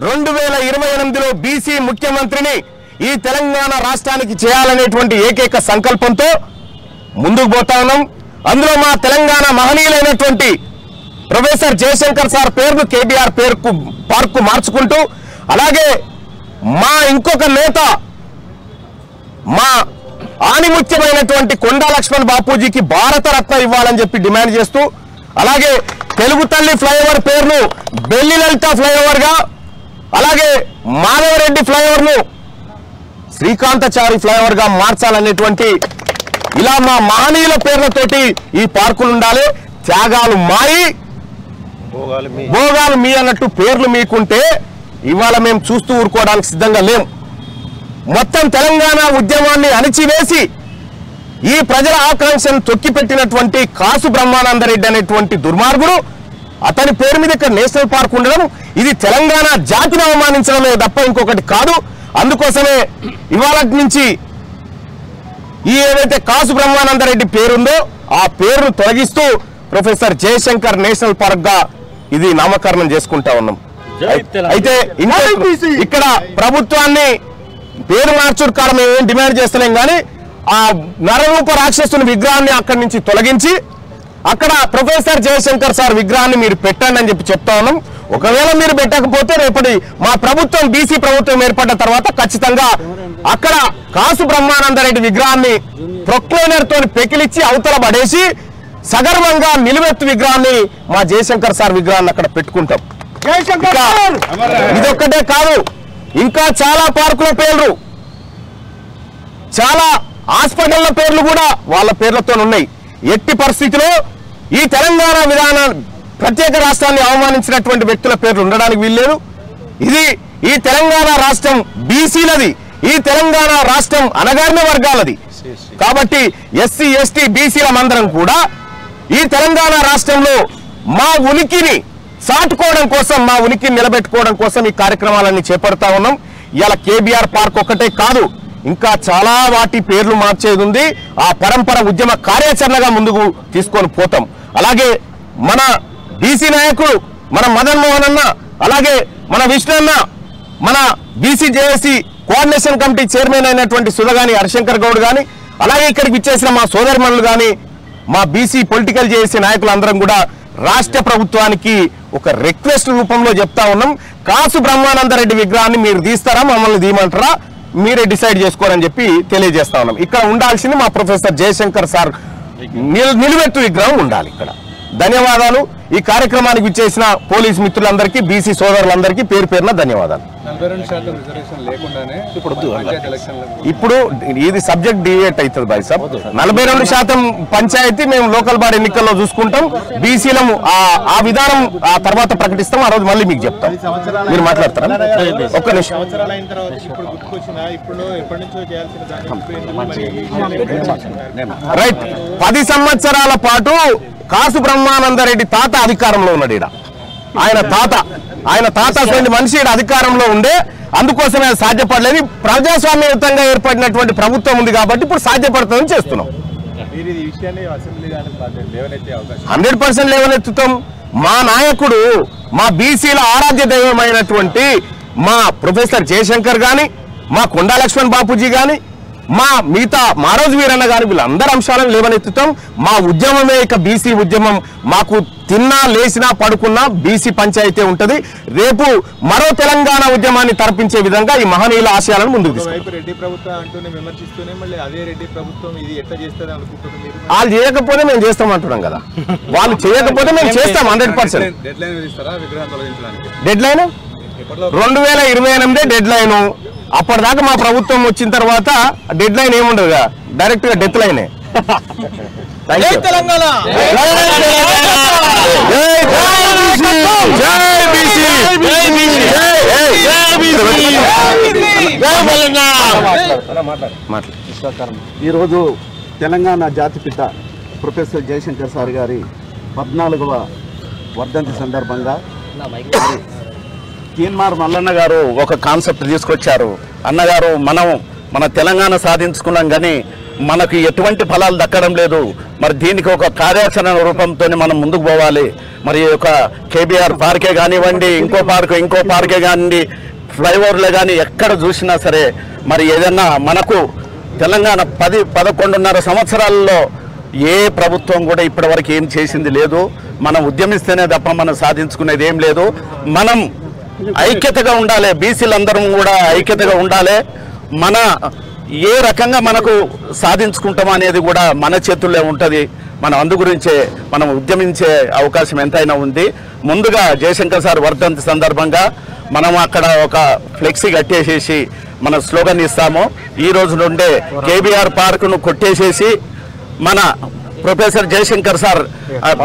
2028లో BC ముఖ్యమంత్రిని ఈ తెలంగాణ రాష్ట్రానికి చేయాలనేటువంటి ఏకైక సంకల్పంతో ముందుకు పోతా ఉన్నాం. అందులో మా తెలంగాణ మహనీయులైనటువంటి ప్రొఫెసర్ జయశంకర్ సార్ పేరును కేబీఆర్ పార్కు మార్చుకుంటూ, అలాగే మా ఇంకొక నేత మా ఆనిముత్యమైనటువంటి కొండా లక్ష్మణ్ బాపూజీకి భారతరత్న ఇవ్వాలని చెప్పి డిమాండ్ చేస్తూ, అలాగే తెలుగు తల్లి ఫ్లైఓవర్ పేరును బెల్లి లలిత ఫ్లైఓవర్ గా, అలాగే మాధవరెడ్డి ఫ్లైఓవర్ ను శ్రీకాంతాచారి ఫ్లైఓవర్ గా మార్చాలనేటువంటి ఇలా మా మహనీయుల పేర్లతోటి ఈ పార్కులు ఉండాలి. త్యాగాలు మాయి భోగాలు మీ అన్నట్టు పేర్లు మీకుంటే ఇవాళ మేము చూస్తూ ఊరుకోవడానికి సిద్ధంగా లేం. మొత్తం తెలంగాణ ఉద్యమాన్ని అణిచివేసి ఈ ప్రజల ఆకాంక్షను తొక్కిపెట్టినటువంటి కాసు బ్రహ్మానందరెడ్డి అనేటువంటి దుర్మార్గుడు, అతని పేరు మీద ఇక్కడ నేషనల్ పార్క్ ఉండడం ఇది తెలంగాణ జాతిని అవమానించడమే తప్ప ఇంకొకటి కాదు. అందుకోసమే ఇవాళ నుంచి ఈ ఏదైతే కాసు బ్రహ్మానందరెడ్డి పేరుందో ఆ పేరును తొలగిస్తూ ప్రొఫెసర్ జయశంకర్ నేషనల్ పార్క్ గా ఇది నామకరణం చేసుకుంటా ఉన్నాం. అయితే ఇక్కడ ప్రభుత్వాన్ని పేరు మార్చుడు కాలం ఏం డిమాండ్ చేస్తలేం కానీ ఆ నరరూప రాక్షసుని విగ్రహాన్ని అక్కడి నుంచి తొలగించి అక్కడ ప్రొఫెసర్ జయశంకర్ సార్ విగ్రహాన్ని మీరు పెట్టండి అని చెప్పి చెప్తా ఉన్నాం. ఒకవేళ మీరు పెట్టకపోతే రేపటి మా ప్రభుత్వం బీసీ ప్రభుత్వం ఏర్పడ్డ తర్వాత ఖచ్చితంగా అక్కడ కాసు బ్రహ్మానందరెడ్డి విగ్రహాన్ని ప్రొక్లైనర్ తోని పెకిలిచ్చి అవతల పడేసి సగర్వంగా నిలువెత్తు విగ్రహాన్ని మా జయశంకర్ సార్ విగ్రహాన్ని అక్కడ పెట్టుకుంటాం. ఇదొక్కటే కాదు, ఇంకా చాలా పార్కుల పేర్లు, చాలా హాస్పిటళ్ల పేర్లు కూడా వాళ్ళ పేర్లతో ఉన్నాయి. ఎట్టి పరిస్థితిలో ఈ తెలంగాణ విధానం ప్రత్యేక రాష్ట్రాన్ని అవమానించినటువంటి వ్యక్తుల పేర్లు ఉండడానికి వీల్లేదు. ఇది ఈ తెలంగాణ రాష్ట్రం బీసీలది, ఈ తెలంగాణ రాష్ట్రం అణగారిన వర్గాలది. కాబట్టి ఎస్సీ ఎస్టీ బీసీల మందరం కూడా ఈ తెలంగాణ రాష్ట్రంలో మా ఉనికిని చాటుకోవడం కోసం, మా ఉనికిని నిలబెట్టుకోవడం కోసం ఈ కార్యక్రమాలన్నీ చేపడతా ఉన్నాం. ఇవాళ కేబీఆర్ పార్క్ ఒక్కటే కాదు, ఇంకా చాలా వాటి పేర్లు మార్చేది ఉంది. ఆ పరంపర ఉద్యమ కార్యాచరణగా ముందుకు తీసుకొని పోతాం. అలాగే మన బీసీ నాయకుడు మన మదన్ మోహన్ అన్న, అలాగే మన విష్ణు అన్న, మన BC JAC coordination committee chairman అయినటువంటి సుధగాని హరిశంకర్ గౌడ్ కానీ, అలాగే ఇక్కడికి ఇచ్చేసిన మా సోదరిమణులు కానీ, మా బీసీ పొలిటికల్ జేఏసీ నాయకులందరం కూడా రాష్ట్ర ప్రభుత్వానికి ఒక రిక్వెస్ట్ రూపంలో చెప్తా ఉన్నాం. కాసు బ్రహ్మానందరెడ్డి విగ్రహాన్ని మీరు తీస్తారా, మమ్మల్ని తీయమంటారా, మీరే డిసైడ్ చేసుకోరని చెప్పి తెలియజేస్తా ఉన్నాం. ఇక్కడ ఉండాల్సింది మా ప్రొఫెసర్ జయశంకర్ సార్ నిలువెత్తు విగ్రహం ఉండాలి ఇక్కడ. ధన్యవాదాలు. ఈ కార్యక్రమానికి విచ్చేసిన పోలీస్ మిత్రులందరికీ, బీసీ సోదరులందరికీ పేరు పేరున ధన్యవాదాలు. ఇప్పుడు ఇది సబ్జెక్ట్ డివేట్ అవుతుంది బాయ్ సాబ్. 42% పంచాయతీ మేము లోకల్ బాడీ ఎన్నికల్లో చూసుకుంటాం. బీసీలను ఆ విధానం ఆ తర్వాత ప్రకటిస్తాం. ఆ రోజు మళ్ళీ మీకు చెప్తాం. మీరు మాట్లాడతారా? ఒక్క నిమిషం. రైట్. 10 సంవత్సరాల పాటు కాసు బ్రహ్మానందరెడ్డి తాత అధికారంలో ఉన్నాడు. ఈడ ఆయన తాత మనిషి ఈడ అధికారంలో ఉండే, అందుకోసమే సాధ్యపడలేదు. ప్రజాస్వామ్యయుతంగా ఏర్పడినటువంటి ప్రభుత్వం ఉంది కాబట్టి ఇప్పుడు సాధ్యపడుతుందని చేస్తున్నాం. 100% లేవనెత్తుతాం. మా నాయకుడు, మా బీసీల ఆరాధ్య దైవమైనటువంటి మా ప్రొఫెసర్ జయశంకర్ గాని, మా కొండా లక్ష్మణ్ బాపూజీ గాని, మా మిగతా మారోజు వీరన్న గారి వీళ్ళందరి అంశాలను లేవనెత్తుతాం. మా ఉద్యమమే ఇక బీసీ ఉద్యమం. మాకు తిన్నా లేచినా పడుకున్నా బీసీ పంచాయతీ ఉంటుంది. రేపు మరో తెలంగాణ ఉద్యమాన్ని తరపించే విధంగా ఈ మహనీయుల ఆశయాలను ముందుకు తీసుకుంటాం. వాళ్ళు చేయకపోతే మేము చేస్తామంటున్నాం కదా, వాళ్ళు చేయకపోతే మేము చేస్తాం 100%. Dead line 2028 dead line. అప్పటిదాకా మా ప్రభుత్వం వచ్చిన తర్వాత డెడ్ లైన్ ఏముండదు, డైరెక్ట్ గా డెత్ లైనే. ఈరోజు తెలంగాణ జాతిపిత ప్రొఫెసర్ జయశంకర్ సార్ గారి 14వ వర్ధంతి సందర్భంగా తీన్మార్ మల్లన్న గారు ఒక కాన్సెప్ట్ తీసుకొచ్చారు. అన్నగారు, మన తెలంగాణ సాధించుకున్నాం కానీ మనకు ఎటువంటి ఫలాలు దక్కడం లేదు. మరి దీనికి ఒక కార్యాచరణ రూపంతో మనం ముందుకు పోవాలి. మరి ఒక కేబీఆర్ పార్కే కానివ్వండి, ఇంకో పార్కే కానివ్వండి, ఫ్లైఓవర్లే కానీ ఎక్కడ చూసినా సరే మరి ఏదన్నా మనకు తెలంగాణ 11.5 సంవత్సరాల్లో ఏ ప్రభుత్వం కూడా ఇప్పటివరకు ఏం చేసింది లేదు. మనం ఉద్యమిస్తేనే తప్ప మనం సాధించుకునేది ఏం లేదు. మనం ఐక్యతగా ఉండాలి, బీసీలందరం కూడా ఐక్యతగా ఉండాలి. మన ఏ రకంగా మనకు సాధించుకుంటాం అనేది కూడా మన చేతుల్లో ఉంటుంది. మనం అందు గురించే మనం ఉద్యమించే అవకాశం ఎంతైనా ఉంది. ముందుగా జయశంకర్ సార్ వర్ధంతి సందర్భంగా మనం అక్కడ ఒక ఫ్లెక్సీ కట్టేసేసి మన స్లోగన్ ఇస్తాము. ఈ రోజు నుండే కేబీఆర్ పార్కును కొట్టేసేసి మన ప్రొఫెసర్ జయశంకర్ సార్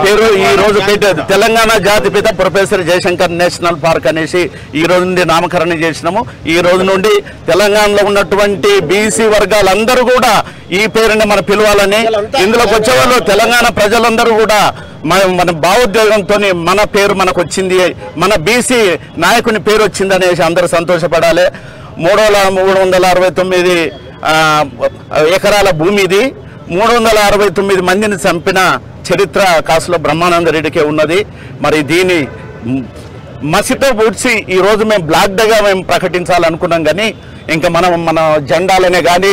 పేరు ఈ రోజు పెట్టేది తెలంగాణ జాతిపిత ప్రొఫెసర్ జయశంకర్ నేషనల్ పార్క్ అనేసి ఈ రోజు నుండి నామకరణం చేసినాము. ఈ రోజు నుండి తెలంగాణలో ఉన్నటువంటి బీసీ వర్గాలందరూ కూడా ఈ పేరుని మనం పిలవాలని, ఇందులోకి వచ్చేవాళ్ళు తెలంగాణ ప్రజలందరూ కూడా మన భావోద్వేగంతో మన పేరు మనకు వచ్చింది, మన బీసీ నాయకుని పేరు వచ్చింది అనేసి అందరూ సంతోషపడాలి. 369 ఎకరాల భూమి ఇది. 369 మందిని చంపిన చరిత్ర కాసులో బ్రహ్మానంద రెడ్డికే ఉన్నది. మరి దీన్ని మసితో పూడ్చి ఈరోజు మేము బ్లాక్ డేగా మేము ప్రకటించాలనుకున్నాం. కానీ ఇంకా మనం మన జెండాలనే కానీ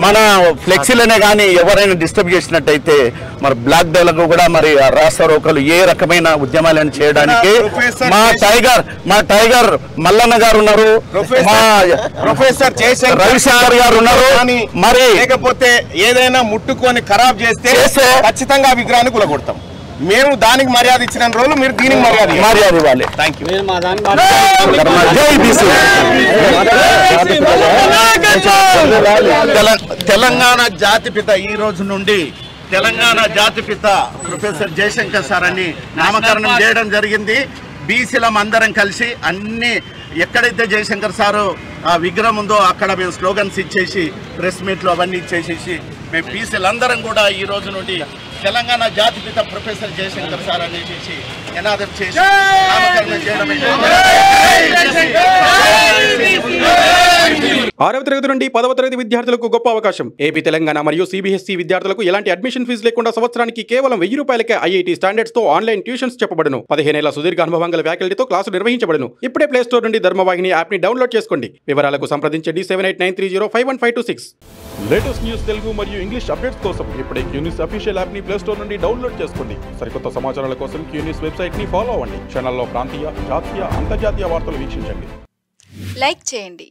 మన ఫ్లెక్సీలనే కానీ ఎవరైనా డిస్టర్బ్ చేసినట్టయితే మరి బ్లాక్ డేలకు కూడా మరి రాష్ట్ర రోకలు ఏ రకమైన ఉద్యమాలను చేయడానికి మా టైగర్ మల్లన్న గారు ఉన్నారు, మా ప్రొఫెసర్ జయశంకర్ రవిశంకర్ గారు ఉన్నారు. మరి లేకపోతే ఏదైనా ముట్టుకొని ఖరాబ్ చేస్తే ఖచ్చితంగా విగ్రహాన్ని కూలగొడతాం. మేము దానికి మర్యాద ఇచ్చిన రోజులు మీరు దీనికి మర్యాద ఇవ్వాలి. Thank you. తెలంగాణ జాతిపిత ఈ రోజు నుండి తెలంగాణ జాతిపిత ప్రొఫెసర్ జయశంకర్ సార్ అని నామకరణం చేయడం జరిగింది. బీసీలం అందరం కలిసి అన్ని ఎక్కడైతే జయశంకర్ సారు ఆ విగ్రహం ఉందో అక్కడ మేము స్లోగన్స్ ఇచ్చేసి ప్రెస్ మీట్లు అవన్నీ ఇచ్చేసేసి మేము బీసీలందరం కూడా ఈ రోజు నుండి తెలంగాణ జాతిపిత ప్రొఫెసర్ జయశంకర్ సార్ అనేసి నినాదం చేసి నామకరణం చేయడం. 6వ తరగతి నుండి 10వ తరగతి విద్యార్థులకు గొప్ప అవకాశం. ఏపీ, తెలంగాణ మరియు సిబిఎస్ఈ విద్యార్థులకు ఎలాంటి అడ్మిషన్ ఫీజు లేకుండా సంవత్సరానికి కేవలం 1000 రూపాయలకే ఐఐటీ స్టాండర్డ్స్ తో ఆన్లైన్ ట్యూషన్స్ చెప్పబడును. 15 ఏళ్ల సుదీర్ఘ అనుభవం గల ఫ్యాకల్టీతో క్లాసులు నిర్వహించబడును. ఇప్పుడే ప్లే స్టోర్ నుండి ధర్మవాహిని యాప్ ని డౌన్లోడ్ చేసుకోండి. వివరాలకు సంప్రదించండి 7893051526. లేటెస్ట్ న్యూస్ తెలుగు మరియు ఇంగ్లీష్ అప్డేట్స్ కోసం ఇప్పుడే క్యూన్యూస్ అఫీషియల్ యాప్ ని ప్లే స్టోర్ నుండి డౌన్లోడ్ చేసుకోండి. సరికొత్త సమాచారాల కోసం క్యూన్యూస్ వెబ్సైట్ ని ఫాలో అవ్వండి. ఛానల్లో ప్రాంతీయ, జాతీయ, అంతర్జాతీయ వార్తలు వీక్షించండి. లైక్ చేయండి.